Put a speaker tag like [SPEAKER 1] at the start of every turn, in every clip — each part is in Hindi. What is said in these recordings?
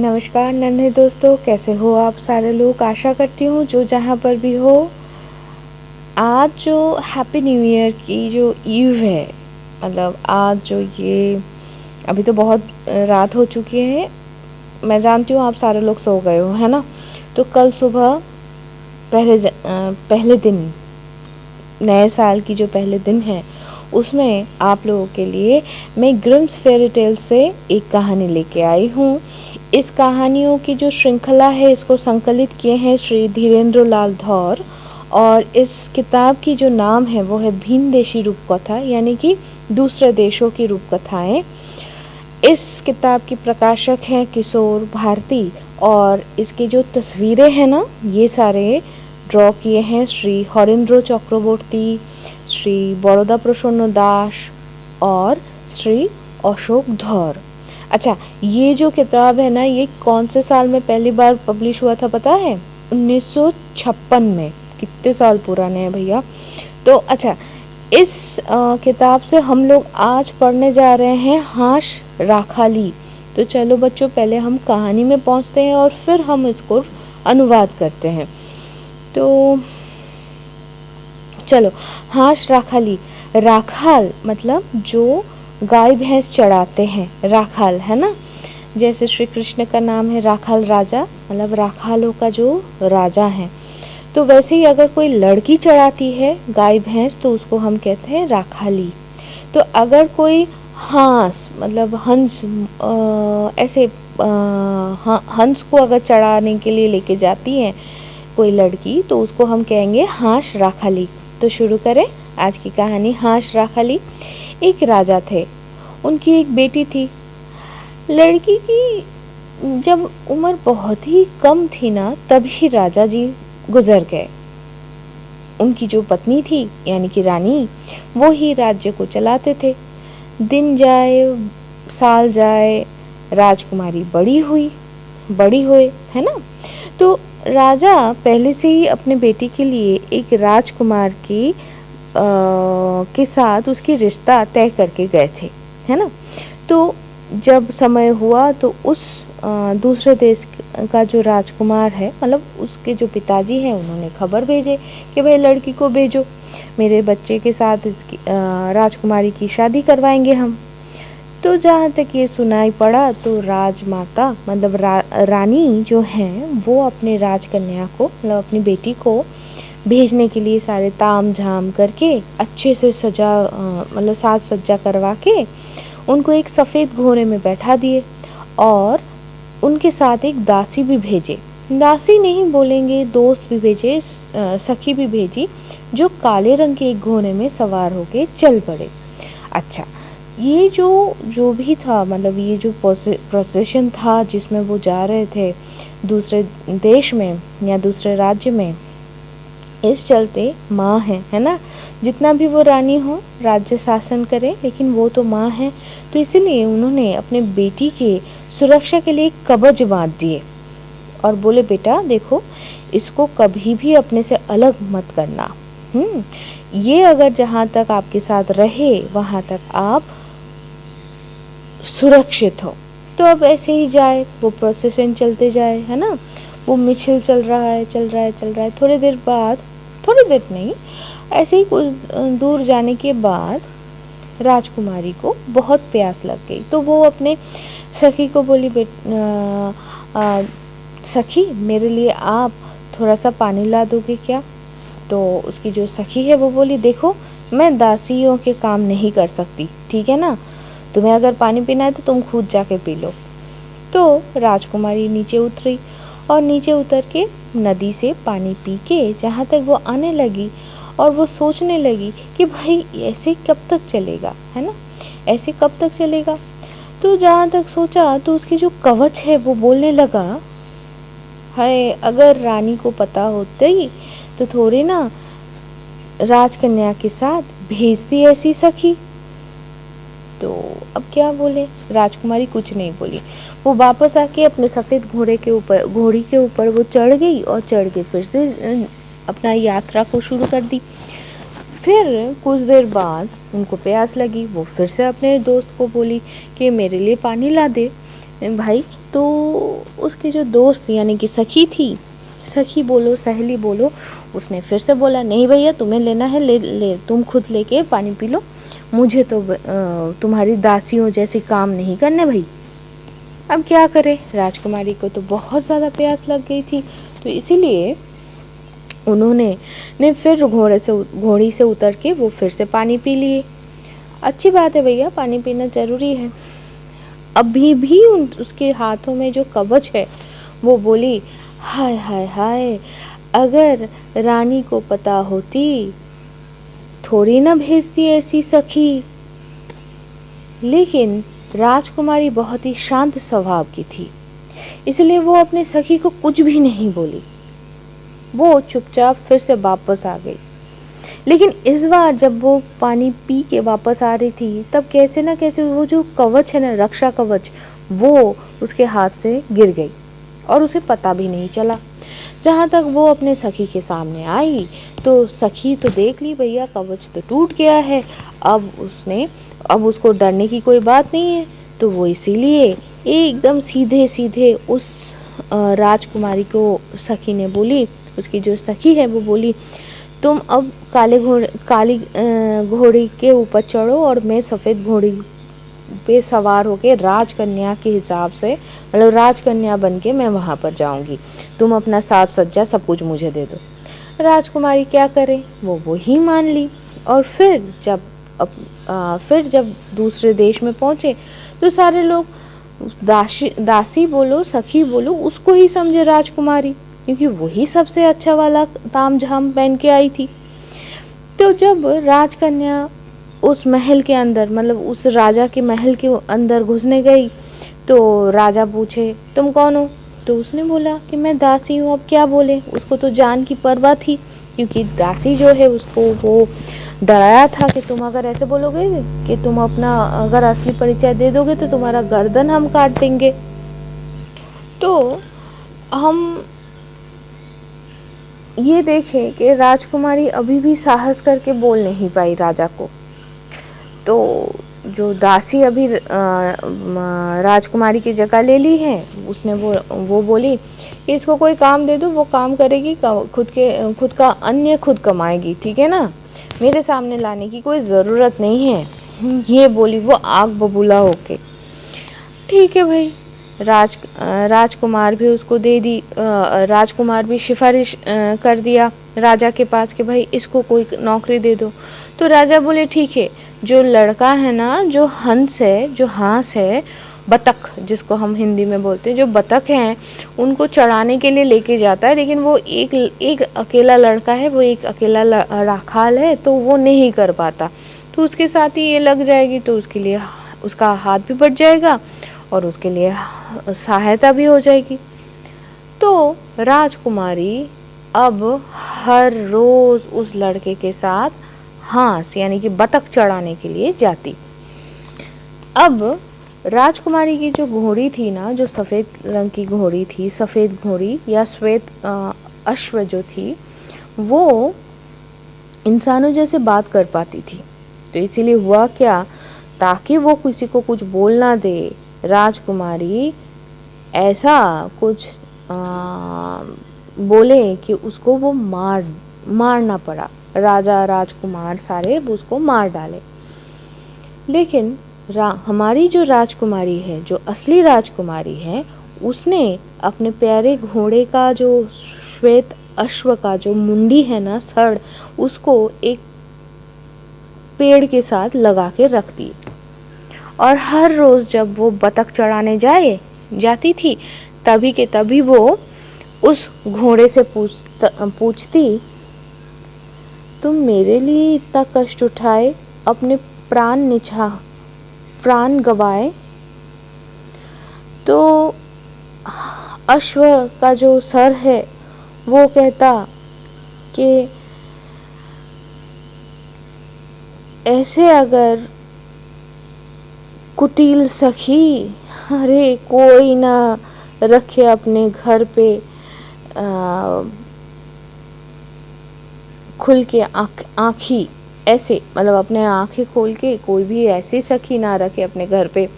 [SPEAKER 1] नमस्कार नन्हे दोस्तों, कैसे हो आप सारे लोग। आशा करती हूँ जो जहाँ पर भी हो। आज जो हैप्पी न्यू ईयर की जो ईव है, मतलब आज जो ये अभी तो बहुत रात हो चुकी है। मैं जानती हूँ आप सारे लोग सो गए हो, है ना। तो कल सुबह पहले दिन, नए साल की जो पहले दिन है, उसमें आप लोगों के लिए मैं ग्रिम्स फेरी टेल से एक कहानी लेके आई हूँ। इस कहानियों की जो श्रृंखला है, इसको संकलित किए हैं श्री धीरेन्द्र लाल धौर, और इस किताब की जो नाम है वो है भीनदेशी रूपकथा, यानी कि दूसरे देशों की रूपकथाएं। इस किताब की प्रकाशक हैं किशोर भारती, और इसकी जो तस्वीरें हैं ना, ये सारे ड्रॉ किए हैं श्री हरेंद्र चक्रवर्ती, श्री बड़ौदा प्रसन्न दास और श्री अशोक धौर। अच्छा, ये जो किताब है ना, ये कौन से साल में पहली बार पब्लिश हुआ था पता है? 1956 में। कितने साल पुराने हैं भैया। तो अच्छा, इस किताब से हम लोग आज पढ़ने जा रहे हैं हाश राखाली। तो चलो बच्चों, पहले हम कहानी में पहुंचते हैं और फिर हम इसको अनुवाद करते हैं। तो चलो, हाश राखाली। राखाल मतलब जो गाय भैंस चढ़ाते हैं, राखाल, है ना। जैसे श्री कृष्ण का नाम है राखाल राजा, मतलब राखालों का जो राजा है। तो वैसे ही अगर कोई लड़की चढ़ाती है गाय भैंस, तो उसको हम कहते हैं राखाली। तो अगर कोई हंस, मतलब हंस, ऐसे हंस को अगर चढ़ाने के लिए लेके जाती है कोई लड़की, तो उसको हम कहेंगे हाश राखाली। तो शुरू करें आज की कहानी। हाश राखाली। एक राजा थे, उनकी एक बेटी थी। लड़की की जब उम्र बहुत ही कम थी ना, तभी राजा जी गुजर गए। उनकी जो पत्नी थी, यानी कि रानी, वो ही राज्य को चलाते थे। दिन जाए, साल जाए, राजकुमारी बड़ी हुए, है ना। तो राजा पहले से ही अपने बेटी के लिए एक राजकुमार के साथ उसकी रिश्ता तय करके गए थे, है ना। तो जब समय हुआ तो उस दूसरे देश का जो राजकुमार है, मतलब उसके जो पिताजी हैं, उन्होंने खबर भेजे कि भाई लड़की को भेजो, मेरे बच्चे के साथ इसकी राजकुमारी की शादी करवाएंगे हम। तो जहाँ तक ये सुनाई पड़ा, तो राजमाता मतलब रानी जो हैं, वो अपने राजकन्या को, मतलब अपनी बेटी को भेजने के लिए सारे ताम झाम करके अच्छे से मतलब साज सज्जा करवा के उनको एक सफ़ेद घोड़े में बैठा दिए, और उनके साथ एक दासी भी भेजे। दासी नहीं बोलेंगे, दोस्त भी भेजे, सखी भी भेजी, जो काले रंग के एक घोड़े में सवार होके चल पड़े। अच्छा, ये जो भी था, मतलब ये जो प्रोसेशन था जिसमें वो जा रहे थे दूसरे देश में या दूसरे राज्य में, इस चलते माँ है ना। जितना भी वो रानी हो, राज्य शासन करे, लेकिन वो तो माँ है। तो इसीलिए उन्होंने अपने बेटी के सुरक्षा के लिए कवच बांध दिए और बोले, बेटा देखो, इसको कभी भी अपने से अलग मत करना। ये अगर जहाँ तक आपके साथ रहे, वहाँ तक आप सुरक्षित हो। तो अब ऐसे ही जाए, वो प्रोसेसन चलते जाए, है ना। वो मिছিল चल रहा है। थोड़ी देर नहीं, ऐसे ही कुछ दूर जाने के बाद राजकुमारी को बहुत प्यास लग गई। तो वो अपने सखी को बोली, सखी, मेरे लिए आप थोड़ा सा पानी ला दोगे क्या? तो उसकी जो सखी है वो बोली, देखो, मैं दासियों के काम नहीं कर सकती, ठीक है ना। तुम्हें अगर पानी पीना है तो तुम खुद जाके पी लो। तो राजकुमारी नीचे उतरी, और नीचे उतर के नदी से पानी पी के जहाँ तक वो आने लगी, और वो सोचने लगी कि भाई ऐसे कब तक चलेगा, है ना, ऐसे कब तक चलेगा। तो जहाँ तक सोचा, तो उसकी जो कवच है वो बोलने लगा, है अगर रानी को पता होता ही तो थोड़ी ना राजकन्या के साथ भेजती ऐसी सखी। तो अब क्या बोले, राजकुमारी कुछ नहीं बोली। वो वापस आके अपने सफ़ेद घोड़ी के ऊपर वो चढ़ गई, और चढ़ के फिर से अपना यात्रा को शुरू कर दी। फिर कुछ देर बाद उनको प्यास लगी, वो फिर से अपने दोस्त को बोली कि मेरे लिए पानी ला दे भाई, तो उसकी जो दोस्त यानी कि सखी थी, सखी बोलो सहेली बोलो, उसने फिर से बोला नहीं भैया तुम्हें लेना है ले तुम खुद लेके पानी पी लो, मुझे तो तुम्हारी दासियों जैसे काम नहीं करने भाई। अब क्या करे, राजकुमारी को तो बहुत ज़्यादा प्यास लग गई थी, तो इसीलिए उन्होंने फिर घोड़ी से उतर के वो फिर से पानी पी लिए। अच्छी बात है भैया, पानी पीना ज़रूरी है। अभी भी उसके हाथों में जो कवच है, वो बोली हाय हाय हाय, अगर रानी को पता होती थोड़ी ना भेजती ऐसी सखी। लेकिन राजकुमारी बहुत ही शांत स्वभाव की थी, इसलिए वो अपने सखी को कुछ भी नहीं बोली, वो चुपचाप फिर से वापस आ गई। लेकिन इस बार जब वो पानी पी के वापस आ रही थी, तब कैसे ना कैसे वो जो कवच है ना, रक्षा कवच, वो उसके हाथ से गिर गई और उसे पता भी नहीं चला। जहाँ तक वो अपने सखी के सामने आई तो सखी तो देख ली भैया कवच तो टूट गया है, अब उसको डरने की कोई बात नहीं है। तो वो इसीलिए एकदम सीधे सीधे उस राजकुमारी को सखी ने बोली, उसकी जो सखी है वो बोली, तुम अब काली घोड़ी के ऊपर चढ़ो और मैं सफ़ेद घोड़ी पे सवार होके राजकन्या के हिसाब से, मतलब राजकन्या बन के मैं वहाँ पर जाऊँगी, तुम अपना साज सज्जा सब कुछ मुझे दे दो। राजकुमारी क्या करे, वो ही मान ली। और फिर जब दूसरे देश में पहुँचे तो सारे लोग दासी बोलो सखी बोलो उसको ही समझे राजकुमारी, क्योंकि वही सबसे अच्छा वाला ताम झाम पहन के आई थी। तो जब राजकन्या उस महल के अंदर, मतलब उस राजा के महल के अंदर घुसने गई तो राजा पूछे तुम कौन हो, तो उसने बोला कि मैं दासी हूँ। अब क्या बोले, उसको तो जान की परवाह थी, क्योंकि दासी जो है उसको वो डराया था कि तुम अगर ऐसे बोलोगे कि तुम अपना अगर असली परिचय दे दोगे तो तुम्हारा गर्दन हम काट देंगे। तो हम ये देखें कि राजकुमारी अभी भी साहस करके बोल नहीं पाई राजा को। तो जो दासी अभी राजकुमारी की जगह ले ली है, उसने वो बोली कि इसको कोई काम दे दो, वो काम करेगी, खुद का अन्न खुद कमाएगी, ठीक है ना, मेरे सामने लाने की कोई ज़रूरत नहीं है। ये बोली वो आग बबूला होके। ठीक है भाई, राजकुमार भी उसको दे दी, राजकुमार भी सिफारिश कर दिया राजा के पास कि भाई इसको कोई नौकरी दे दो। तो राजा बोले ठीक है, जो लड़का है ना, जो हंस है, जो हाँस है, बतख जिसको हम हिंदी में बोलते हैं, जो बतख हैं उनको चढ़ाने के लिए लेके जाता है, लेकिन वो एक अकेला लड़का है, वो एक अकेला राखाल है, तो वो नहीं कर पाता, तो उसके साथ ही ये लग जाएगी, तो उसके लिए उसका हाथ भी बच जाएगा और उसके लिए सहायता भी हो जाएगी। तो राजकुमारी अब हर रोज़ उस लड़के के साथ हाँस यानी कि बतख चढ़ाने के लिए जाती। अब राजकुमारी की जो घोड़ी थी ना, जो सफ़ेद रंग की घोड़ी थी, सफ़ेद घोड़ी या श्वेत अश्व जो थी, वो इंसानों जैसे बात कर पाती थी। तो इसीलिए हुआ क्या, ताकि वो किसी को कुछ बोल ना दे, राजकुमारी ऐसा कुछ बोले कि उसको वो मारना पड़ा, राजा राजकुमार सारे उसको मार डाले। लेकिन हमारी जो राजकुमारी है, जो असली राजकुमारी है, उसने अपने प्यारे घोड़े का जो श्वेत अश्व का जो मुंडी है ना, सड़, उसको एक पेड़ के साथ लगा के रख दी। और हर रोज़ जब वो बतख चढ़ाने जाती थी, तभी के तभी वो उस घोड़े से पूछती, तुम मेरे लिए इतना कष्ट उठाए, अपने प्राण गवाए, तो अश्व का जो सर है वो कहता कि ऐसे अगर कुटिल सखी, अरे कोई ना रखे अपने घर पे खुल के आँखी, ऐसे मतलब अपने आँखें खोल के कोई भी ऐसी सखी ना रखे अपने घर पे।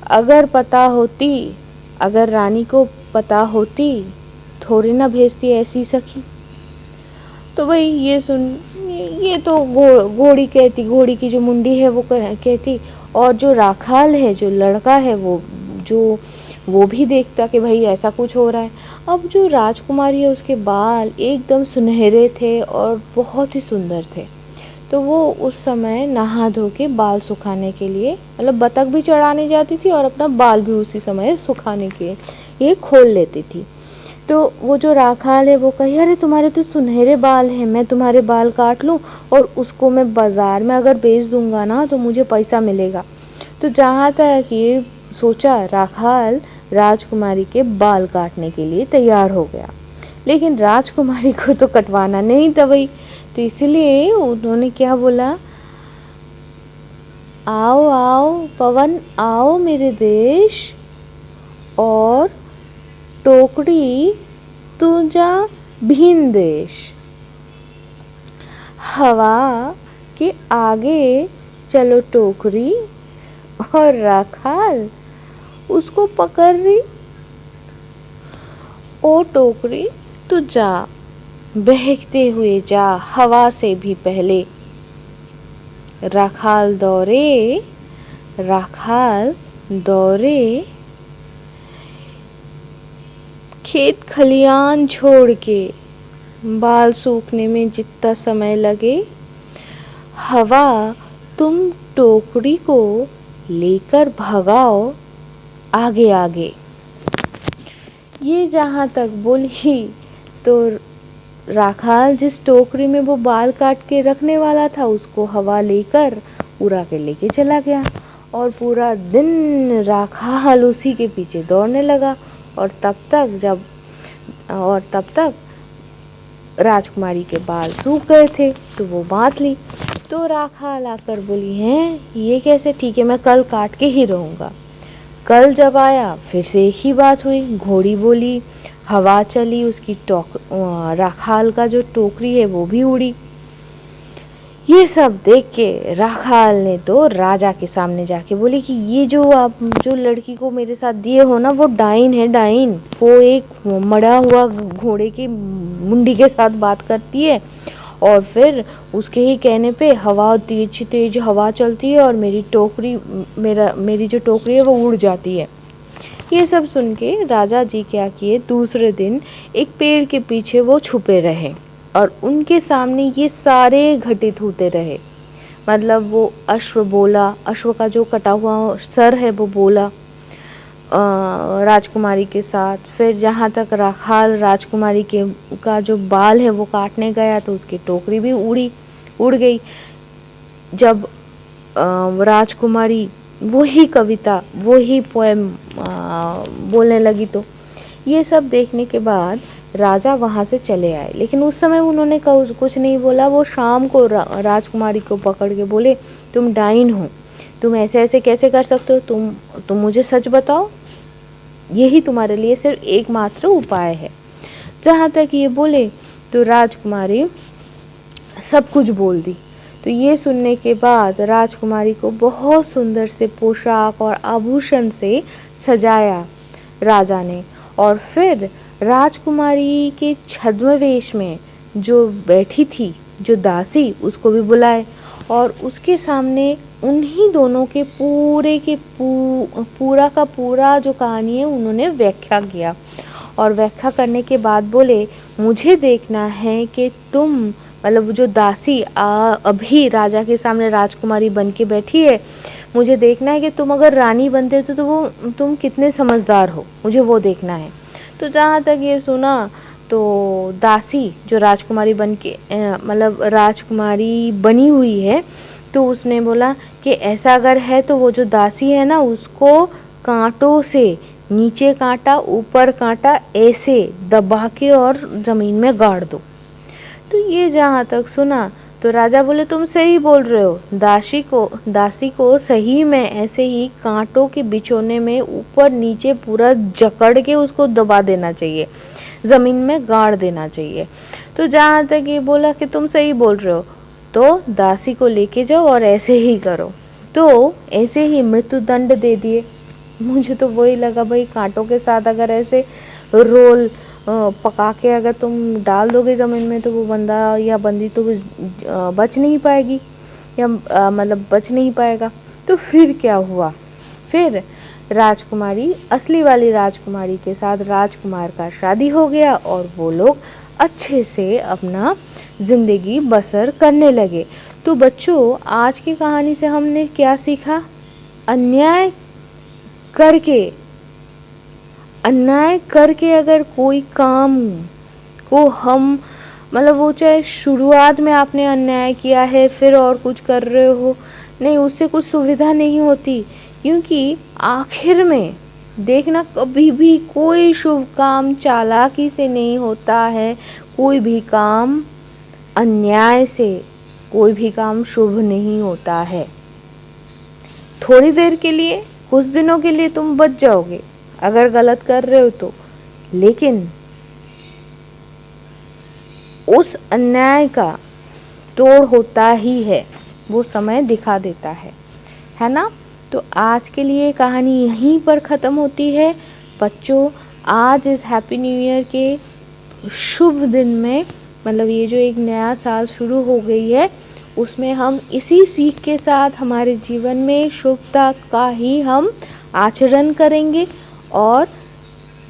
[SPEAKER 1] अगर पता होती अगर रानी को पता होती थोड़ी ना भेजती ऐसी सखी। तो भाई ये सुन, ये तो घोड़ी कहती, घोड़ी की जो मुंडी है वो कहती, और जो राखाल है, जो लड़का है, वो भी देखता कि भाई ऐसा कुछ हो रहा है। अब जो राजकुमारी है उसके बाल एकदम सुनहरे थे और बहुत ही सुंदर थे। तो वो उस समय नहा धो के बाल सुखाने के लिए, मतलब बतख भी चढ़ाने जाती थी और अपना बाल भी उसी समय सुखाने के लिए खोल लेती थी। तो वो जो राखाल है वो कही, अरे तुम्हारे तो सुनहरे बाल हैं, मैं तुम्हारे बाल काट लूँ और उसको मैं बाज़ार में अगर बेच दूंगा ना तो मुझे पैसा मिलेगा। तो जहाँ तक ये सोचा, राखाल राजकुमारी के बाल काटने के लिए तैयार हो गया, लेकिन राजकुमारी को तो कटवाना नहीं था भाई। तो इसलिए उन्होंने क्या बोला, आओ आओ पवन आओ मेरे देश, और टोकरी तू जा भीन देश। हवा के आगे चलो टोकरी, और राखाल उसको पकड़ रही। ओ टोकरी तू जा, बहकते हुए जा हवा से भी पहले। राखाल दौड़े, राखाल दौड़े, खेत खलियान छोड़ के, बाल सूखने में जितना समय लगे, हवा तुम टोकरी को लेकर भगाओ आगे आगे। ये जहाँ तक बोली तो राखाल जिस टोकरी में वो बाल काट के रखने वाला था उसको हवा लेकर उड़ा के लेके चला गया, और पूरा दिन राखाल उसी के पीछे दौड़ने लगा। और तब तक राजकुमारी के बाल सूख गए थे तो वो बांध ली। तो राखाल आकर बोली, हैं ये कैसे, ठीक है मैं कल काट के ही रहूँगा। कल जब आया फिर से एक ही बात हुई, घोड़ी बोली, हवा चली, उसकी राखाल का जो टोकरी है वो भी उड़ी। ये सब देख के राखाल ने तो राजा के सामने जाके बोली कि ये जो आप जो लड़की को मेरे साथ दिए हो ना वो डाइन है, डाइन। वो एक मरा हुआ घोड़े की मुंडी के साथ बात करती है और फिर उसके ही कहने पे हवा तेज तेज हवा चलती है और मेरी जो टोकरी है वो उड़ जाती है। ये सब सुन के राजा जी क्या किए, दूसरे दिन एक पेड़ के पीछे वो छुपे रहे और उनके सामने ये सारे घटित होते रहे। मतलब वो अश्व बोला, अश्व का जो कटा हुआ सर है वो बोला राजकुमारी के साथ। फिर जहाँ तक राखाल राजकुमारी का जो बाल है वो काटने गया तो उसकी टोकरी भी उड़ गई। जब राजकुमारी वही कविता वही पोएम बोलने लगी तो ये सब देखने के बाद राजा वहाँ से चले आए, लेकिन उस समय उन्होंने कुछ नहीं बोला। वो शाम को राजकुमारी को पकड़ के बोले, तुम डाइन हो, तुम ऐसे ऐसे कैसे कर सकते हो, तुम मुझे सच बताओ, यही तुम्हारे लिए सिर्फ एकमात्र उपाय है। जहाँ तक ये बोले तो राजकुमारी सब कुछ बोल दी। तो ये सुनने के बाद राजकुमारी को बहुत सुंदर से पोशाक और आभूषण से सजाया राजा ने, और फिर राजकुमारी के छद्मवेश में जो बैठी थी जो दासी उसको भी बुलाए और उसके सामने उन्हीं दोनों के पूरा का पूरा जो कहानी है उन्होंने व्याख्या किया। और व्याख्या करने के बाद बोले, मुझे देखना है कि तुम, मतलब जो दासी अभी राजा के सामने राजकुमारी बन के बैठी है, मुझे देखना है कि तुम अगर रानी बनते हो तो वो तुम कितने समझदार हो, मुझे वो देखना है। तो जहाँ तक ये सुना तो दासी जो राजकुमारी बन के मतलब राजकुमारी बनी हुई है तो उसने बोला कि ऐसा अगर है तो वो जो दासी है ना उसको कांटों से, नीचे कांटा ऊपर कांटा, ऐसे दबा के और ज़मीन में गाड़ दो। तो ये जहाँ तक सुना तो राजा बोले, तुम सही बोल रहे हो, दासी को सही में ऐसे ही कांटों के बिछोने में ऊपर नीचे पूरा जकड़ के उसको दबा देना चाहिए, ज़मीन में गाड़ देना चाहिए। तो जहाँ तक ये बोला कि तुम सही बोल रहे हो तो दासी को लेके जाओ और ऐसे ही करो। तो ऐसे ही मृत्यु दंड दे दिए। मुझे तो वही लगा भाई, कांटों के साथ अगर ऐसे रोल पका के अगर तुम डाल दोगे ज़मीन में तो वो बंदा या बंदी तो बच नहीं पाएगी, या मतलब बच नहीं पाएगा। तो फिर क्या हुआ, फिर राजकुमारी, असली वाली राजकुमारी के साथ राजकुमार का शादी हो गया और वो लोग अच्छे से अपना ज़िंदगी बसर करने लगे। तो बच्चों, आज की कहानी से हमने क्या सीखा? अन्याय करके, अन्याय करके अगर कोई काम को हम, मतलब वो चाहे शुरुआत में आपने अन्याय किया है फिर और कुछ कर रहे हो, नहीं, उससे कुछ सुविधा नहीं होती। क्योंकि आखिर में देखना, कभी भी कोई शुभ काम चालाकी से नहीं होता है, कोई भी काम अन्याय से, कोई भी काम शुभ नहीं होता है। थोड़ी देर के लिए, कुछ दिनों के लिए तुम बच जाओगे अगर गलत कर रहे हो तो, लेकिन उस अन्याय का तोड़ होता ही है, वो समय दिखा देता है ना। तो आज के लिए कहानी यहीं पर ख़त्म होती है बच्चों। आज इस हैप्पी न्यू ईयर के शुभ दिन में, मतलब ये जो एक नया साल शुरू हो गई है, उसमें हम इसी सीख के साथ हमारे जीवन में शुभता का ही हम आचरण करेंगे और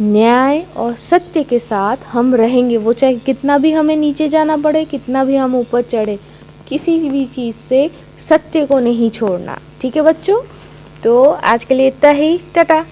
[SPEAKER 1] न्याय और सत्य के साथ हम रहेंगे। वो चाहे कितना भी हमें नीचे जाना पड़े, कितना भी हम ऊपर चढ़े, किसी भी चीज़ से सत्य को नहीं छोड़ना। ठीक है बच्चों, तो आज के लिए इतना ही, टाटा।